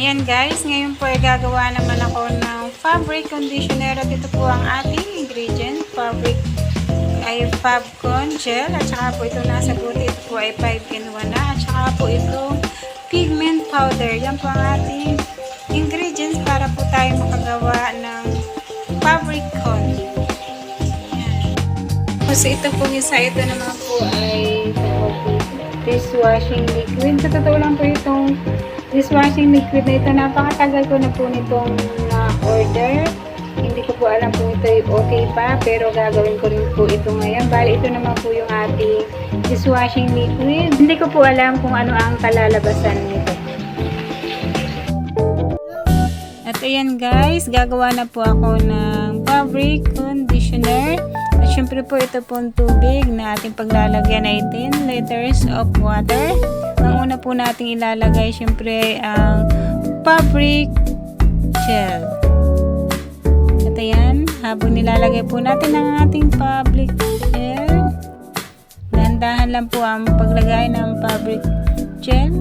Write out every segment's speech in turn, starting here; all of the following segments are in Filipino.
Ayan guys, ngayon po ay gagawa naman ako ng fabric conditioner at ito po ang ating ingredient. Fabric ay Fabcon gel at saka po ito nasa buti. Ito po ay 5-in-1 na at saka po itong pigment powder. Yan po ang ating ingredients para po tayo makagawa ng fabric con. Kasi ito pong isa, ito naman po ay dishwashing liquid. Sa totoo lang po itong dishwashing liquid na ito, napakatagal ko na po nitong order. Hindi ko po alam kung ito ay okay pa, pero gagawin ko rin po ito ngayon. Bali, ito naman po yung ating dishwashing liquid. Hindi ko po alam kung ano ang kalalabasan nito. At ayan guys, gagawa na po ako ng fabric conditioner. At syempre po ito pong tubig na ating paglalagyan ay 10 liters of water. Ang una po nating ilalagay syempre ang fabric gel. At ayan, habang nilalagay po natin ang ating fabric gel, dahan-dahan lang po ang paglagay ng fabric gel.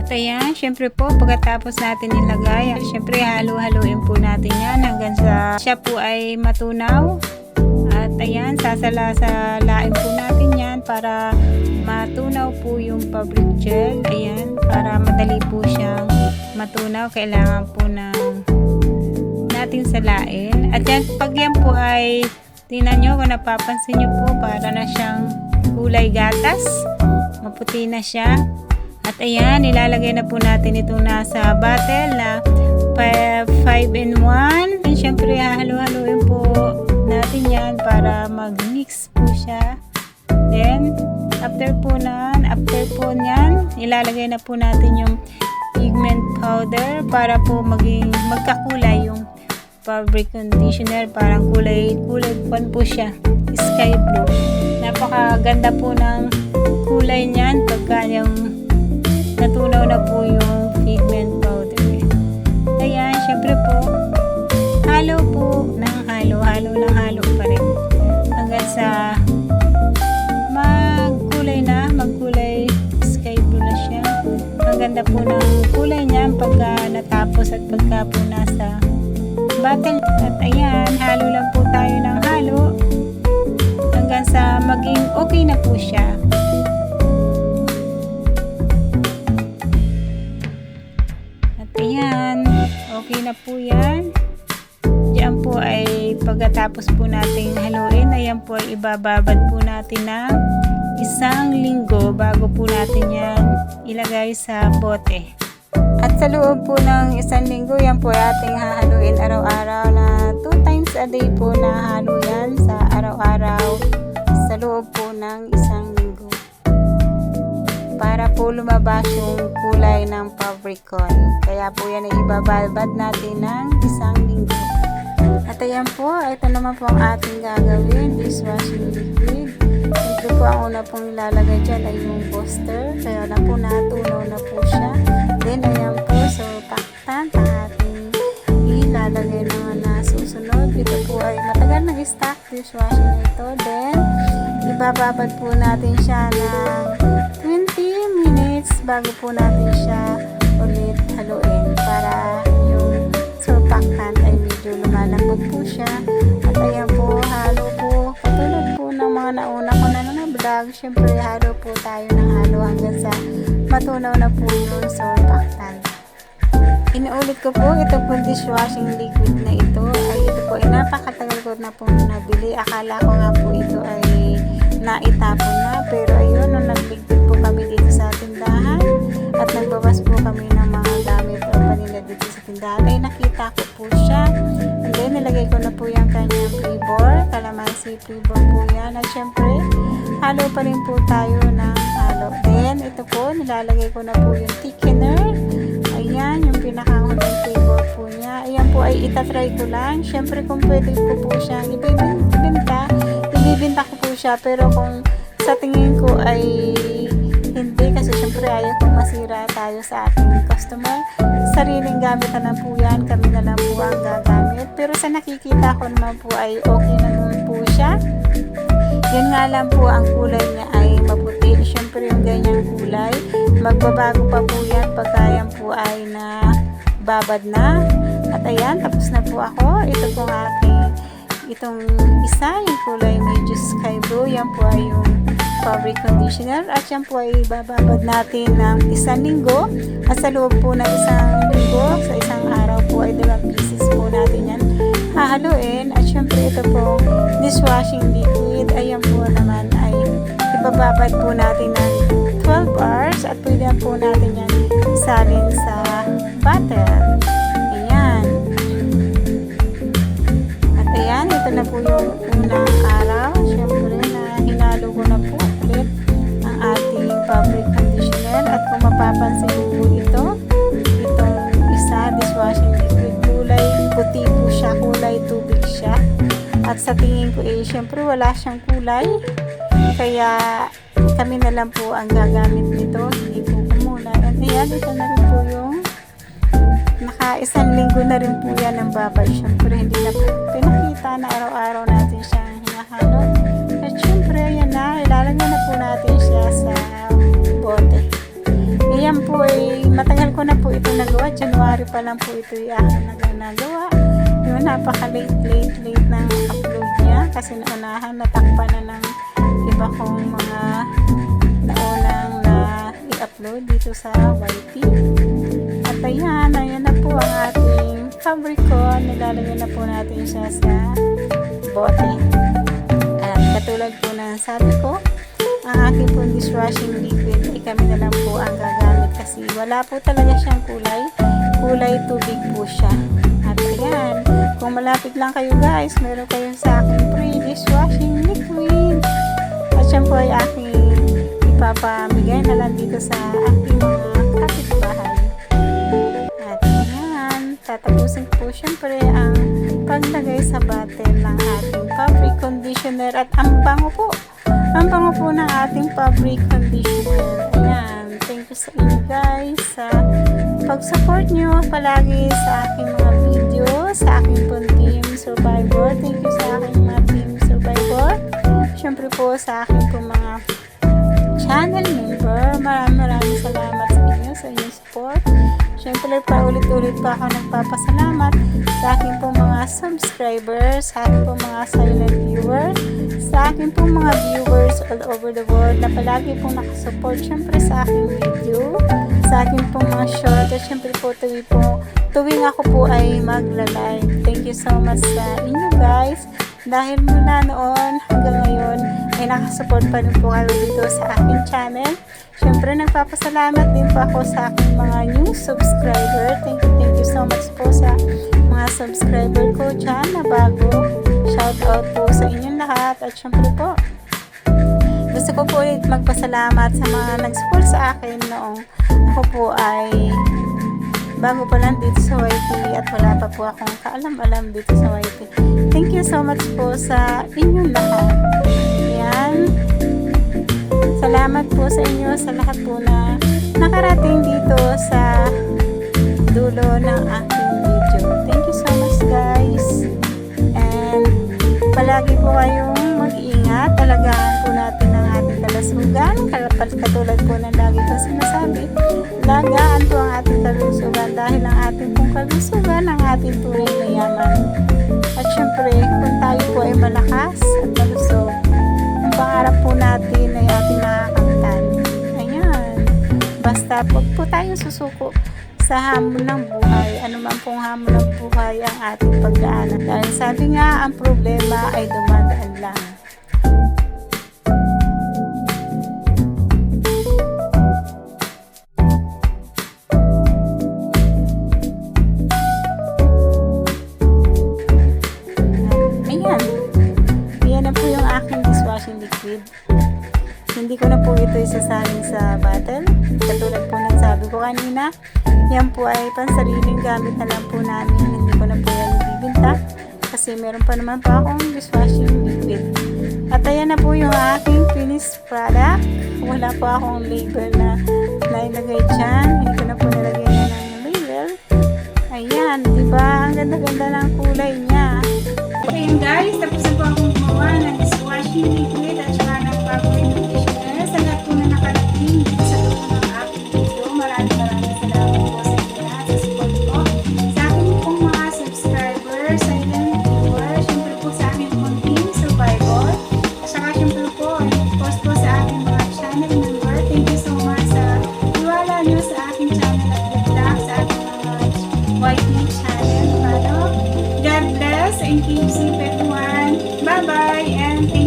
At ayan, syempre po pagkatapos natin ilagay, syempre halo-haloin po natin yan hanggang sa siya po ay matunaw. At ayan, sasala-salain po natin yan para matunaw po yung fabric gel. Ayan, para madali po siyang matunaw, kailangan po natin salain. At yan, pag yan po ay tingnan nyo, kung napapansin nyo po, para na siyang kulay gatas, maputi na siya. At ayan, ilalagay na po natin itong nasa bottle na 5-in-1. And syempre, halo-haloin po natin yan para mag-mix po siya. Then, after po niyan, ilalagay na po natin yung pigment powder para po magkakulay yung fabric conditioner. Parang kulay pan po siya, sky blue. Napakaganda po ng kulay niyan pagka yung natunaw na po yung pigment powder. Ayan, syempre po, halo po ng halo pa rin hanggang sa magkulay sky blue na siya. Ang ganda po ng kulay niya pagka natapos at pagka po nasa bottle. At ayan, halo lang po tayo ng halo hanggang sa maging okay na po siya. At ayan, okay na po yan. Diyan po ay pagkatapos po nating haluin, ayan po ay ibababad po natin ng 1 linggo bago po natin yan ilagay sa bote. At sa loob po ng 1 linggo, yan po ay ating hahaluin araw-araw na 2 times a day po na halo yan sa araw-araw sa loob po ng 1 linggo. Para po lumabas yung kulay ng fabric con. Kaya po yan ay ibababad natin ng 1 linggo. At ayan po, ito naman po ang ating gagawin, dishwashing liquid. Siyempre po, ang una pong ilalagay dyan ay yung booster. Kaya na po, natunaw na po siya. Then, ayan po, so taktan ang ating ilalagay naman na susunod. Ito po ay matagal nag-stock dishwashing na ito. Then, ibababad po natin siya ng 20 minutes bago po natin siya ulit haluin para yung surfactant ay medyo lumalambot po siya. At ayan po, halo po, katulad po ng mga nauna ko na vlog, syempre halo po tayo ng halo hanggang sa matunaw na po yung surfactant. Inuulit ko po, ito po dishwashing liquid na ito ay napakatagal ko na po nabili. Akala ko nga po ito ay naitapon na, pero ayun, nung nagligpit po kami dito sa tindahan at nagbawas po kami ng mga gamit o panila dito sa tindahan, ay nakita ko po siya. And then, nilagay ko na po yung kanyang flavor, calamansi flavor po yan. At syempre, halo pa rin po tayo ng halo. Then, ito po, nilalagay ko na po yung thickener. Ayan, yung pinakahuling flavor po niya. Ayan po ay itatry ko lang. Syempre, kung pwede ko po siyang ibibinta ko po siya. Pero kung sa tingin ko ay hindi, kasi syempre ayaw kong masira tayo sa ating customer. Sariling gamit na lang po yan. Kami na lang po ang gagamit. Pero sa nakikita ko naman po ay okay na naman po siya. Yun nga lang po, ang kulay niya ay maputi. Syempre yung ganyang kulay, magbabago pa po yan pagka yan po ay na babad na. At ayan, tapos na po ako. Ito po ang aking, itong isa, yung kulay medyo sky blue. Yan po ay yung fabric conditioner. At yan po ay bababad natin ng 1 linggo. At sa loob po ng 1 linggo, sa isang araw po ay 2 pieces po natin yan hahaluin. At syempre ito po, dishwashing liquid. Ayan po naman ay ibababad po natin ng 12 hours. At pwede po natin yan salin sa butter. Ayan. At ayan, ito na po yung unang araw. Syempre na hinalo ko na po ulit ang ating fabric conditioner. At kung mapapansin po itong isa, dishwashing liquid, kulay puti po siya, kulay tubig siya. At sa tingin ko syempre wala siyang kulay. Kaya kami na lang po ang gagamit nito. Hindi po kumula. At ayan, ito na rin po yung naka 1 linggo na rin po yan ang babad. Syempre hindi na po pinakita na araw-araw natin siyang hinahalo. At syempre ayan na, ilalagyan na po natin siya sa bote. Ayan po matagal ko na po ito nagawa. January pa lang po ito yung aking nagawa. Yun, napaka-late ng upload niya. Kasi naunahan, natakpan na ng iba kong mga naunang na i-upload dito sa YT. At ayan na po ang ating fabric ko. Nilalagyan na po natin siya sa bote. At katulad po ng sabi ko, ang aking po dishwashing liquid ay kami na lang po ang gagamit kasi wala po talaga siyang kulay tubig po siya. At ayan, kung malapit lang kayo guys, meron kayo sa aking free dishwashing liquid. At siya po ay aking ipapamigay na lang dito sa aking mga kapitbahay. At ayan, tatapusin po syempre ang paglagay sa bottle ng ating fabric conditioner. At ang bango po ng ating fabric conditioner. Ayan, thank you sa inyo guys sa pag-support nyo palagi sa aking mga video, sa aking po team survivor. Thank you sa aking mga team survivor. Syempre po sa aking po mga channel member. Maraming salamat sa inyo, sa inyong support. Syempre pa ulit-ulit pa ako nagpapasalamat sa aking po mga subscribers, sa aking po mga silent viewers, sa aking po mga viewers all over the world na palagi pong nakasupport syempre sa aking video, sa aking po mga short. At syempre po tuwing ako po ay magla-live. Thank you so much sa inyo guys. Dahil mula noon hanggang ngayon ay nakasupport pa rin po kayo dito sa aking channel. Syempre nagpapasalamat din po ako sa aking mga new subscriber. Thank you so much po sa mga subscriber ko dyan na bago. Shout out po sa inyong lahat. At syempre po, gusto ko po ulit magpasalamat sa mga nag-support sa akin noong ako po ay bago pa lang dito sa YT at wala pa po akong kaalam-alam dito sa YT. Thank you so much po sa inyong lahat. Ayan. Salamat po sa inyo sa lahat po na nakarating dito sa dulo ng aking video. Thank you so much guys. And palagi po kayong mag-iingat. Talagaan po natin ang ating kalusugan. Katulad po ng lagi ko sinasabi, lagaan po ang ating kalusugan dahil ang ating pong kalusugan ang ating tunay na yaman. At syempre, kung tayo po ay malakas at malusog, ang pangarap po natin ay ating makakamtan. Ayan. Basta wag po tayong susuko sa hamon ng buhay. Ano man pong hamon ng buhay ang ating pagdaanan. Dahil sabi nga, ang problema ay dumadaan lang. Liquid. Hindi ko na po ito isasaling sa bottle. Katulad po ng sabi ko kanina, yan po ay pansariling gamit na lang po namin. Hindi ko na po yan ibibinta kasi meron pa naman po akong dishwashing liquid. At ayan na po yung aking finished product. Wala po akong label na nailagay dyan. Hindi ko na po nilagay na ng label. Ayan, diba? Ang ganda-ganda ng kulay niya. Ayun guys, tapos na po akong gumawa ng dishwashing liquid at saka ng fabric conditioner. Sa lahat po na nakarating sa dulo ng aking video. Maraming salamat po sa inyo lahat sa support ko. my channel. Follow. God bless and keep safe everyone. Bye-bye and thank